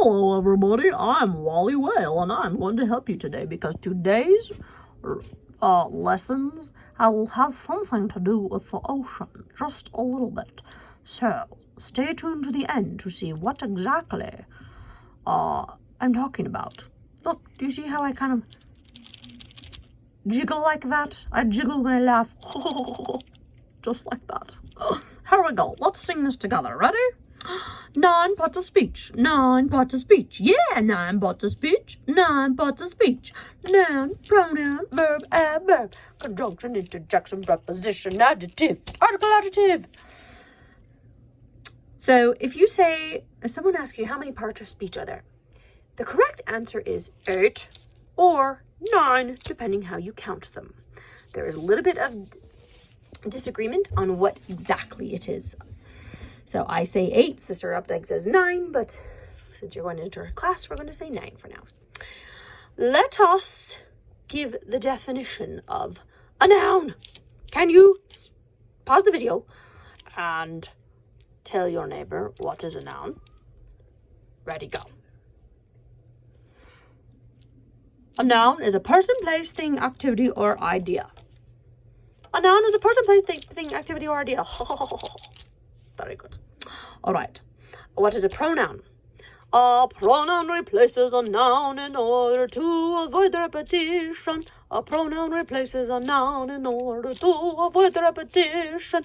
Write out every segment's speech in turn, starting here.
Hello everybody, I'm Wally Whale and I'm going to help you today because today's lessons has something to do with the ocean, just a little bit. So, stay tuned to the end to see what exactly I'm talking about. Look, do you see how I kind of jiggle like that? I jiggle when I laugh. Just like that. Here we go. Let's sing this together. Ready? 9 parts of speech. 9 parts of speech. Yeah, 9 parts of speech. 9 parts of speech. Noun, pronoun, verb, adverb, conjunction, interjection, preposition, adjective, article, adjective. So if someone asks you how many parts of speech are there, the correct answer is 8 or 9, depending how you count them. There is a little bit of disagreement on what exactly it is. So I say 8, Sister Updike says 9, but since you're going to enter a class, we're going to say 9 for now. Let us give the definition of a noun. Can you pause the video and tell your neighbor what is a noun? Ready, go. A noun is a person, place, thing, activity, or idea. A noun is a person, place, thing, activity, or idea. Very good. All right. What is a pronoun? A pronoun replaces a noun in order to avoid the repetition. A pronoun replaces a noun in order to avoid the repetition.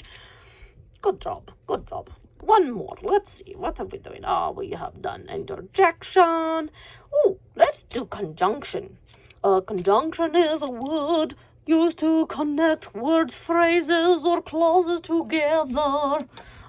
Good job. Good job. One more. Let's see. What have we done? We have done interjection. Oh, let's do conjunction. A conjunction is a word used to connect words, phrases, or clauses together.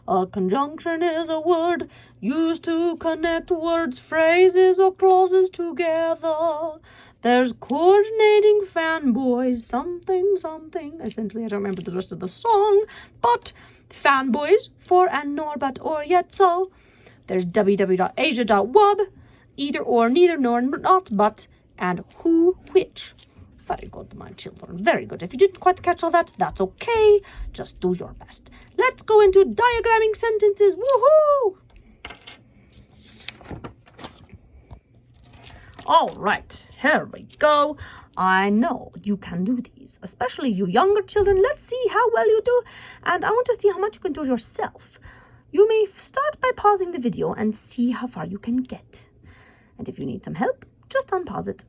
A conjunction is a word used to connect words, phrases, or clauses together. There's coordinating fanboys, something, something. Essentially, I don't remember the rest of the song, but fanboys, for and nor, but, or, yet, so. There's www.asia.wub, either, or, neither, nor, not, but, and who, which. Very good, my children. Very good. If you didn't quite catch all that, that's okay. Just do your best. Let's go into diagramming sentences. Woohoo! All right, here we go. I know you can do these, especially you younger children. Let's see how well you do. And I want to see how much you can do yourself. You may start by pausing the video and see how far you can get. And if you need some help, just unpause it.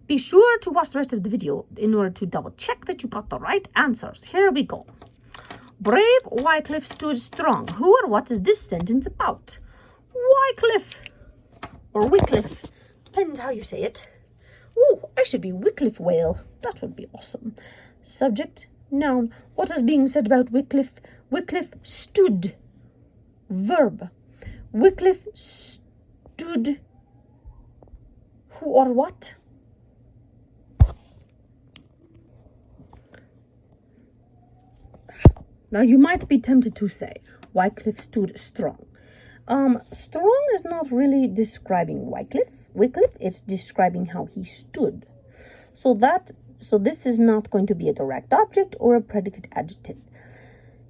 Be sure to watch the rest of the video in order to double check that you got the right answers. Here we go. Brave Wycliffe stood strong. Who or what is this sentence about? Wycliffe or Wycliffe, depends how you say it. Oh, I should be Wycliffe Whale. That would be awesome. Subject, noun. What is being said about Wycliffe? Wycliffe stood. Verb. Wycliffe stood. Who or what? Now, you might be tempted to say, Wycliffe stood strong. Strong is not really describing Wycliffe, it's describing how he stood. So this is not going to be a direct object or a predicate adjective.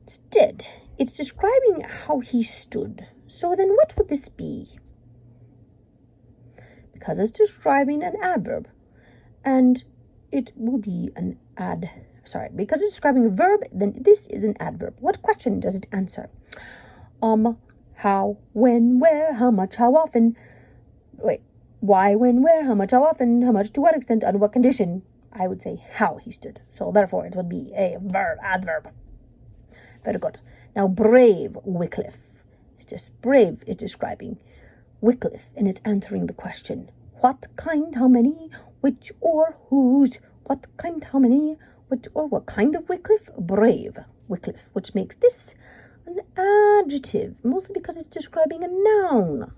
Instead, it's describing how he stood. So then what would this be? Because it's describing an adverb, and it will be an because it's describing a verb, then this is an adverb. What question does it answer? How, when, where, how much, how often. Wait, why, when, where, how much, how often, how much, to what extent, under what condition. I would say how he stood. So therefore it would be a adverb. Very good. Now brave Wycliffe. It's just brave is describing Wycliffe and is answering the question. What kind, how many, which or whose. What kind, how many, which or what kind of Wycliffe? Brave Wycliffe, which makes this an adjective, mostly because it's describing a noun.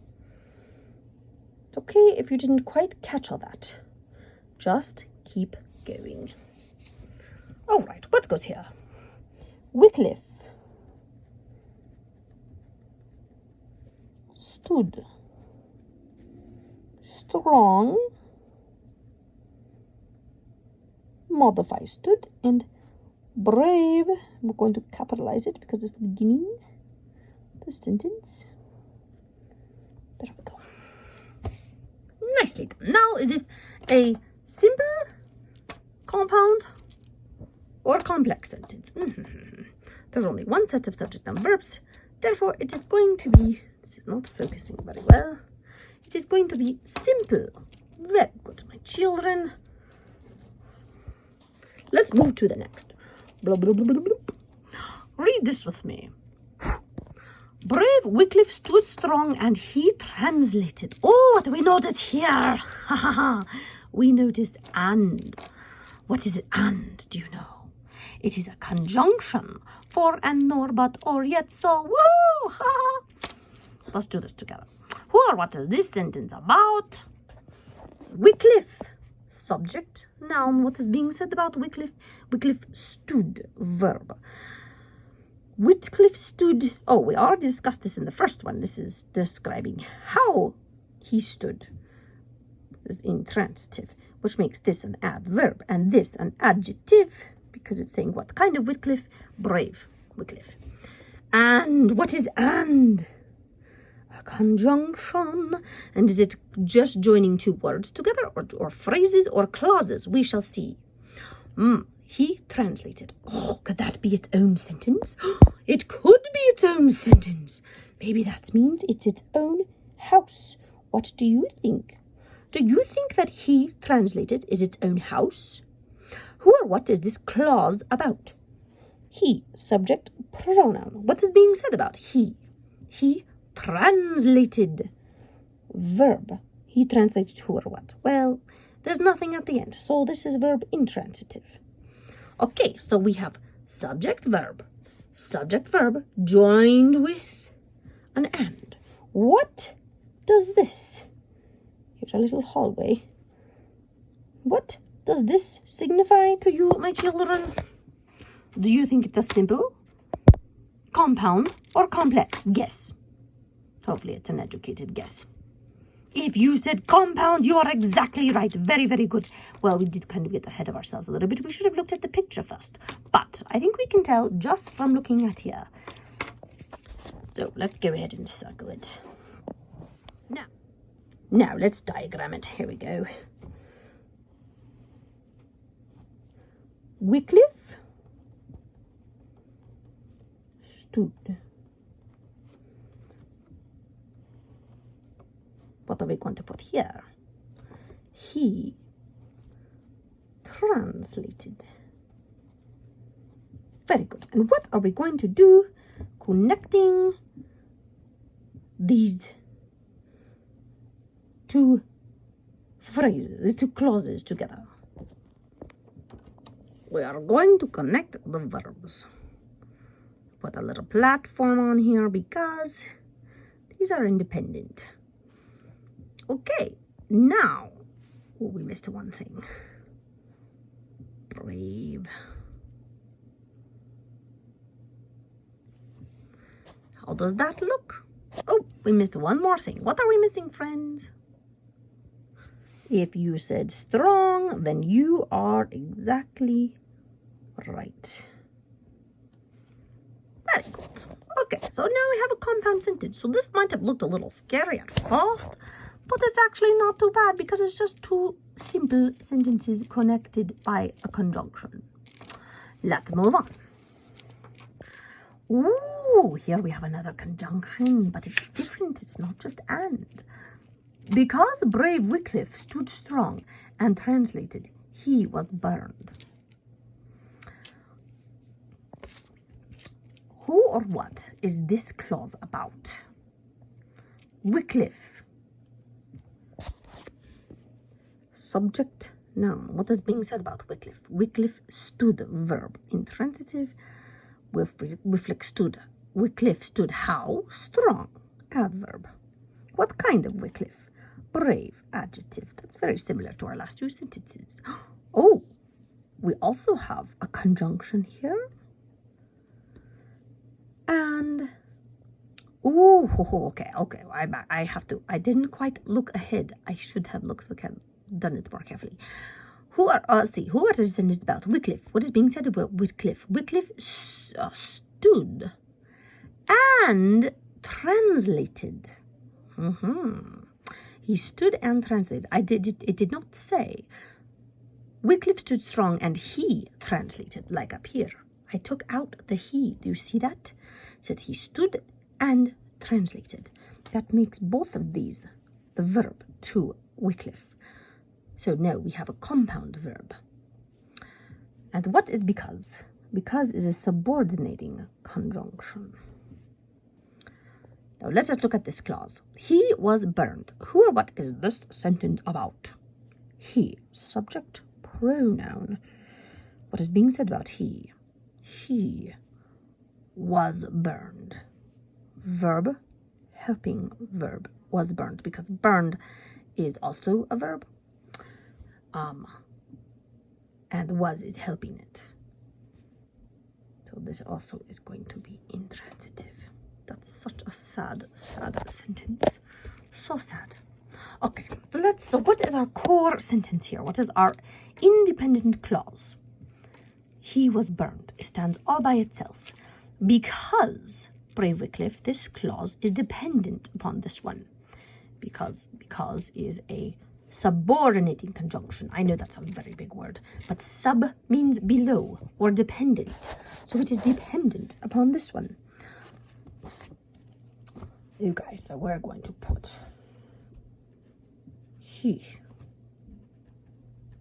It's okay if you didn't quite catch all that. Just keep going. All right, what goes here? Wycliffe stood strong. Modify stood, and brave, we're going to capitalize it because it's the beginning of the sentence. There we go. Nicely done. Now, is this a simple, compound, or complex sentence? There's only one set of subject and verbs. Therefore, it is going to be, this is not focusing very well. It is going to be simple. Very good, my children. Let's move to the next. Blah, blah, blah, blah, blah. Read this with me. Brave Wycliffe stood strong and he translated. Oh, what do we notice here? We noticed and. What is it and, do you know? It is a conjunction for and nor, but, or, yet, so. Woo! Let's do this together. Who or what is this sentence about? Wycliffe. Subject, noun. What is being said about Wycliffe? Wycliffe stood, verb. Wycliffe stood. Oh, we already discussed this in the first one. This is describing how he stood. It's intransitive, which makes this an adverb and this an adjective because it's saying what kind of Wycliffe? Brave Wycliffe. And what is and? A conjunction. And is it just joining two words together or phrases or clauses? We shall see. He translated. Oh, could that be its own sentence? It could be its own sentence. Maybe that means it's its own house. What do you think? Do you think that he translated is its own house? Who or what is this clause about? He, subject, pronoun. What is being said about he? He translated. Verb. He translated who or what? Well, there's nothing at the end, so this is verb intransitive. Okay, so we have subject, verb joined with an and. What does this? Here's a little hallway. What does this signify to you, my children? Do you think it's a simple, compound, or complex? Guess. Hopefully it's an educated guess. If you said compound, you are exactly right. Very, very good. Well, we did kind of get ahead of ourselves a little bit. We should have looked at the picture first. But I think we can tell just from looking at here. So let's go ahead and circle it. Now let's diagram it. Here we go. Wycliffe stood. What are we going to put here? He translated. Very good. And what are we going to do? Connecting these two phrases, these two clauses together. We are going to connect the verbs. Put a little platform on here because these are independent. Okay, now, oh, we missed one thing. Brave. How does that look? Oh, we missed one more thing. What are we missing, friends? If you said strong, then you are exactly right. Very good. Okay, so now we have a compound sentence. So this might have looked a little scary at first, but it's actually not too bad because it's just two simple sentences connected by a conjunction. Let's move on. Ooh, here we have another conjunction, but it's different. It's not just and. Because brave Wycliffe stood strong and translated, he was burned. Who or what is this clause about? Wycliffe. Subject, noun. What is being said about Wycliffe? Wycliffe stood, verb, intransitive. Wycliffe stood. Wycliffe stood how? Strong, adverb. What kind of Wycliffe? Brave, adjective. That's very similar to our last two sentences. Oh, we also have a conjunction here. And, ooh, okay. I have to. I didn't quite look ahead. I should have done it more carefully. Who are the sentences about? Wycliffe. What is being said about Wycliffe? Wycliffe stood and translated. He stood and translated. It did not say. Wycliffe stood strong and he translated, like up here. I took out the he. Do you see that? It says he stood and translated. That makes both of these the verb to Wycliffe. So now we have a compound verb. And what is because? Because is a subordinating conjunction. Now let us look at this clause. He was burned. Who or what is this sentence about? He, subject, pronoun. What is being said about he? He was burned. Verb, helping verb, was burned, because burned is also a verb. And was is helping it. So this also is going to be intransitive. That's such a sad, sad sentence. So sad. Okay, so what is our core sentence here? What is our independent clause? He was burned. It stands all by itself. Because, brave Wycliffe, this clause is dependent upon this one. Because is a subordinating conjunction. I know that's a very big word, but sub means below or dependent. So it is dependent upon this one. You guys, so we're going to put he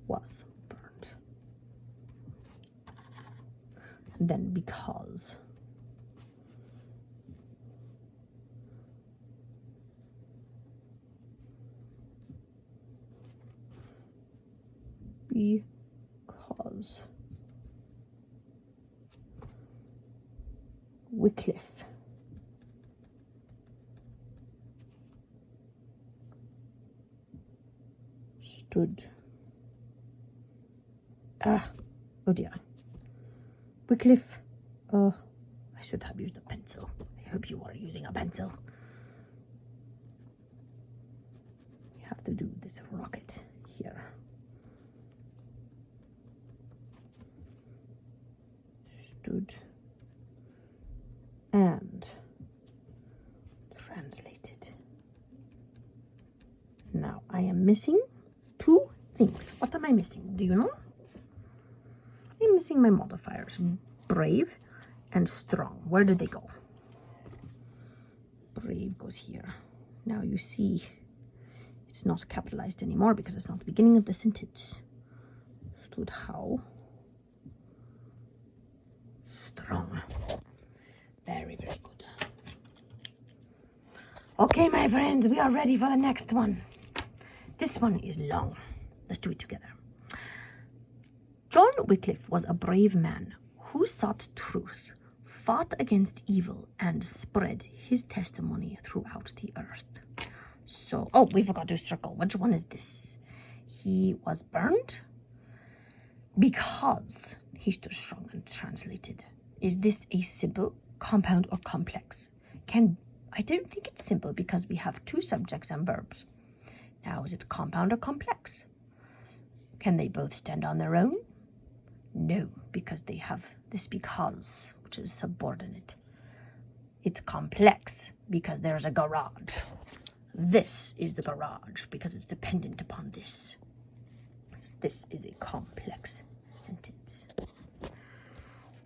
was burned. And then because. Because Wycliffe stood. Oh dear. Wycliffe. I should have used a pencil. I hope you are using a pencil. You have to do this rocket here. Stood and translated. Now I am missing two things. What am I missing? Do you know? I'm missing my modifiers. Brave and strong. Where did they go? Brave goes here. Now you see it's not capitalized anymore because it's not the beginning of the sentence. Stood how? Strong. Very, very good. Okay, my friends, we are ready for the next one. This one is long. Let's do it together. John Wycliffe was a brave man who sought truth, fought against evil, and spread his testimony throughout the earth. So, oh, we forgot to circle. Which one is this? He was burned because he stood strong and translated. Is this a simple, compound, or complex? I don't think it's simple because we have two subjects and verbs. Now, is it compound or complex? Can they both stand on their own? No, because they have this because, which is subordinate. It's complex because there's a garage. This is the garage because it's dependent upon this. So this is a complex sentence.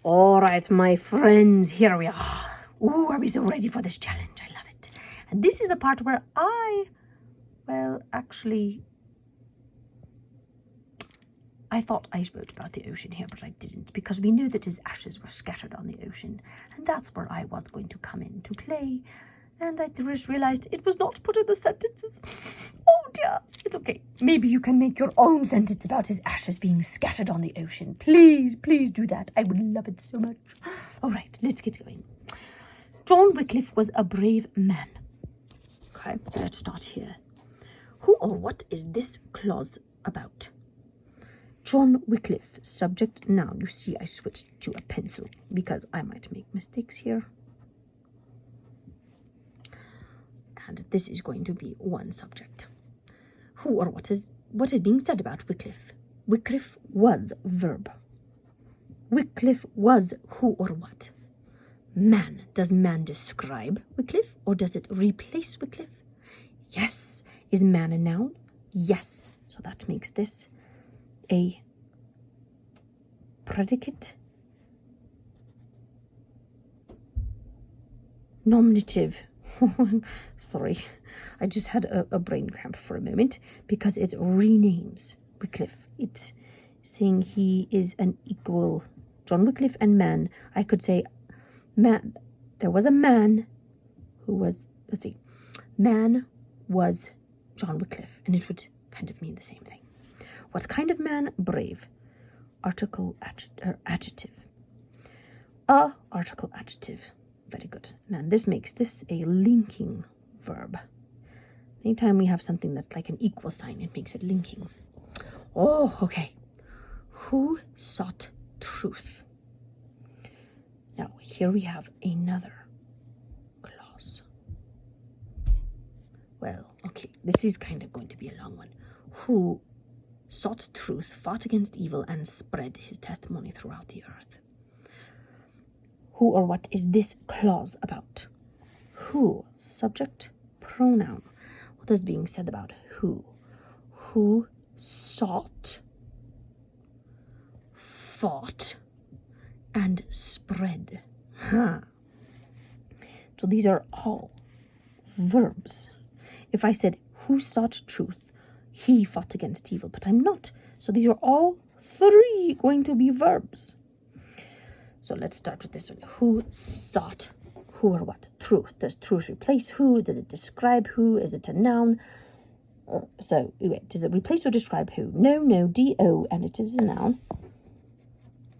All right, my friends, here we are. Ooh, are we so ready for this challenge? I love it. And this is the part where I thought I wrote about the ocean here, but I didn't, because we knew that his ashes were scattered on the ocean, and that's where I was going to come into play. And I just realized it was not put in the sentences. Oh dear, it's okay. Maybe you can make your own sentence about his ashes being scattered on the ocean. Please, please do that. I would love it so much. All right, let's get going. John Wycliffe was a brave man. Okay, so let's start here. Who or what is this clause about? John Wycliffe, subject, noun. You see, I switched to a pencil because I might make mistakes here. And this is going to be one subject. Who or what is being said about Wycliffe? Wycliffe was verb. Wycliffe was who or what? Man. Does man describe Wycliffe or does it replace Wycliffe? Yes, Is man a noun? Yes. So that makes this a predicate nominative. Sorry, I just had a brain cramp for a moment because it renames Wycliffe. It's saying he is an equal. John Wycliffe and man. I could say man. There was a man who was, let's see, man was John Wycliffe, and it would kind of mean the same thing. What kind of man? Brave. Article, adjective. A article, adjective. Very good. And this makes this a linking verb. Anytime we have something that's like an equal sign, it makes it linking. Oh, okay. Who sought truth? Now, here we have another clause. Well, okay, this is kind of going to be a long one. Who sought truth, fought against evil, and spread his testimony throughout the earth. Who or what is this clause about? Who, subject, pronoun. What is being said about who? Who sought, fought, and spread. Huh. So these are all verbs. If I said, who sought truth, he fought against evil, but I'm not. So these are all three going to be verbs. So let's start with this one. Who sought who or what? Truth. Does truth replace who? Does it describe who? Is it a noun? So, wait, does it replace or describe who? No, D-O, and it is a noun.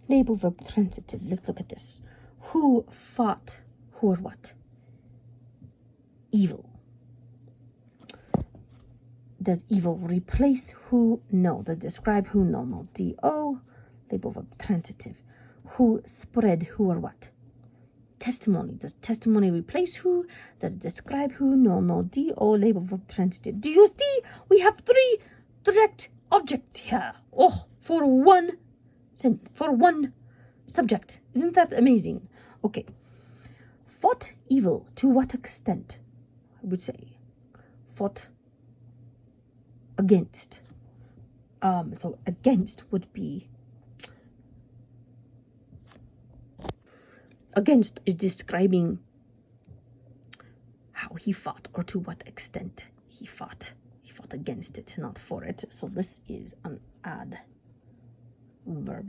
Label verb transitive. Let's look at this. Who fought who or what? Evil. Does evil replace who? No. Does it describe who? No. D-O, label verb transitive. Who spread who or what? Testimony. Does testimony replace who? Does it describe who? No. D-O, label verb transitive. Do you see? We have three direct objects here. Oh, for one subject. Isn't that amazing? Okay. Fought evil. To what extent? I would say fought against. So against would be, against is describing how he fought or to what extent he fought. He fought against it, not for it. So this is an adverb.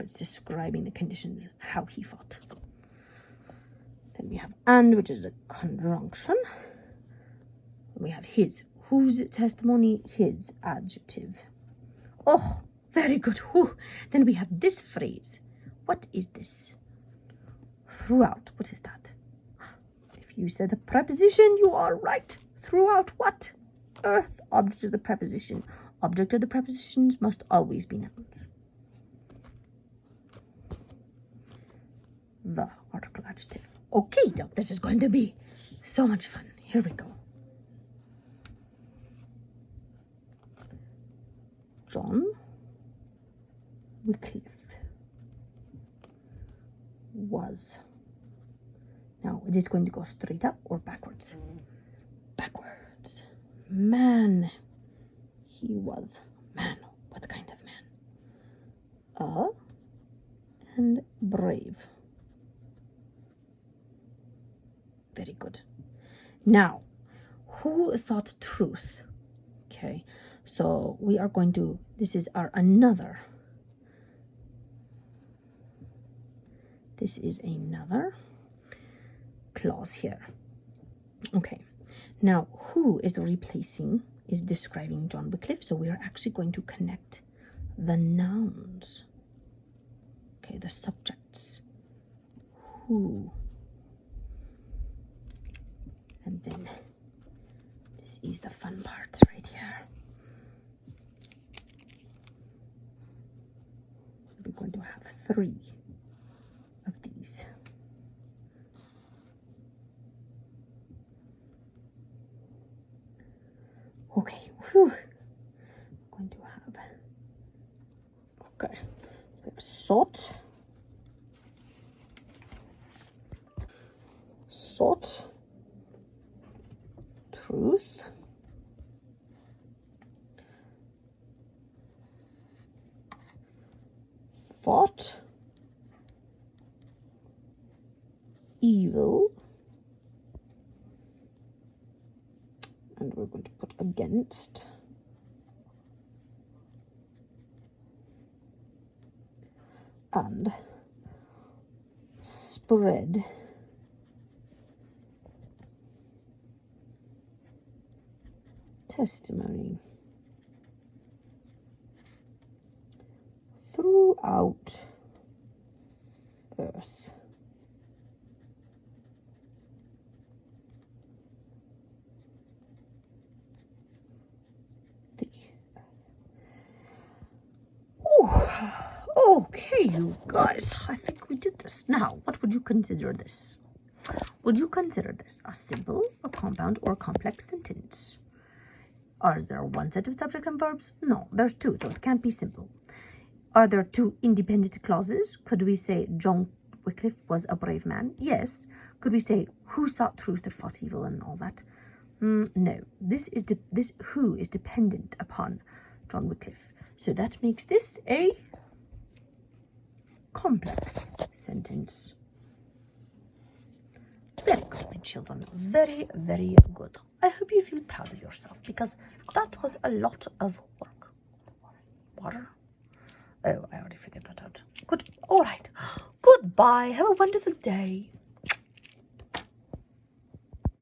It's describing the conditions, how he fought. Then we have and, which is a conjunction. We have his. Whose testimony? His, adjective. Oh, very good. Whew. Then we have this phrase. What is this? Throughout. What is that? If you said the preposition, you are right. Throughout what? Earth. Object of the preposition. Object of the prepositions must always be nouns. The article, adjective. Okay, now this is going to be so much fun. Here we go. John Wycliffe was. Now, it is going to go straight up or backwards? Backwards. Man. He was. Man. What kind of man? And brave. Very good. Now, who sought truth? Okay. So we are going to, this is our another. This is another clause here. Okay. Now, who is replacing, is describing John Wycliffe. So we are actually going to connect the nouns. Okay, the subjects. Who. And then this is the fun parts right here. We're going to have 3 of these. Okay, whew. We're going to have, okay, we have sought, truth, fought evil, and we're going to put against and spread testimony throughout earth. Okay, you guys, I think we did this. Now, what would you consider this? Would you consider this a simple, a compound, or complex sentence? Are there one set of subject and verbs? No, there's two, so it can't be simple. Are there two independent clauses? Could we say John Wycliffe was a brave man? Yes. Could we say who sought truth and fought evil and all that? No. This who is dependent upon John Wycliffe. So that makes this a complex sentence. Very good, my children. Very, very good. I hope you feel proud of yourself because that was a lot of work. Water? Oh, I already figured that out. Good. All right. Goodbye. Have a wonderful day.